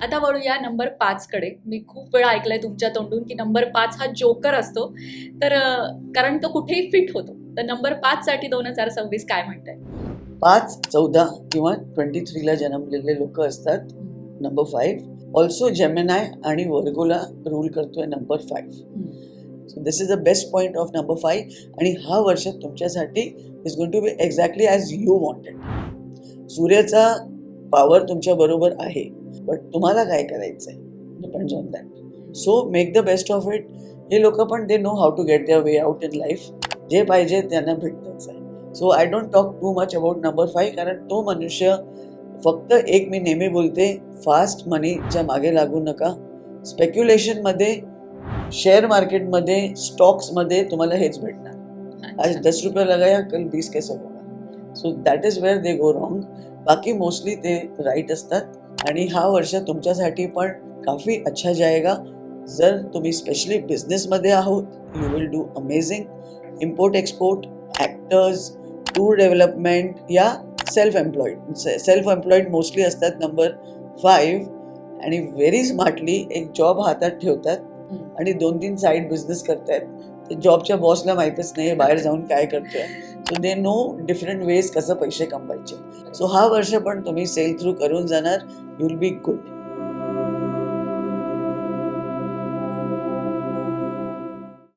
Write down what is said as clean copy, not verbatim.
आता वळूया नंबर 5 कडे. मी खूप वेळा ऐकलंय तुमच्या तोंडून की नंबर 5 हा जोकर असतो. तर कारण तो कुठेही फिट होतो. तर नंबर 5 साठी 2026 काय म्हणताय? 5, 14 किंवा 23ला जन्मलेले लोक असतात. नंबर 5 ऑल्सो जेमिनाय आणि वर्गोला रूल करतोय number 5. So this is the best point of number 5. आणि हा वर्ष तुमच्यासाठी is going to be exactly as you wanted. सूर्याचा पॉवर तुमच्या बरोबर आहे, बट तुम्हाला काय करायचंय depends on that. So make the best of it. हे लोक पण they know how to get their way out in life. जे पाहिजे त्यांना भेटतच आहे. So I don't talk too much about number 5, कारण तो मनुष्य फक्त एक मी नेहमी बोलते, फास्ट मनीच्या मागे लागू नका. स्पेक्युलेशनमध्ये, शेअर मार्केटमध्ये, स्टॉक्समध्ये तुम्हाला हेच भेटणार. आज 10 रुपये लगाया, कल 20 कैसे होगा. So that is where they go wrong. बाकी मोस्टली ते राईट असतात. आणि हा वर्ष तुमच्यासाठी पण काफी अच्छा जाएगा. जर तुम्ही स्पेशली बिझनेसमध्ये आहोत, you will do amazing. Import export, actors, tour development या सेल्फ एम्प्लॉईड मोस्टली असतात नंबर 5. आणि व्हेरी स्मार्टली एक जॉब हातात ठेवतात आणि 2-3 साईड बिझनेस करतायत. ते जॉबच्या बॉसला माहीतच नाही बाहेर जाऊन काय करतोय. So they know different ways कसं पैसे कमवायचे. सो हा वर्ष पण तुम्ही सेल थ्रू करून जाणार. You will be good.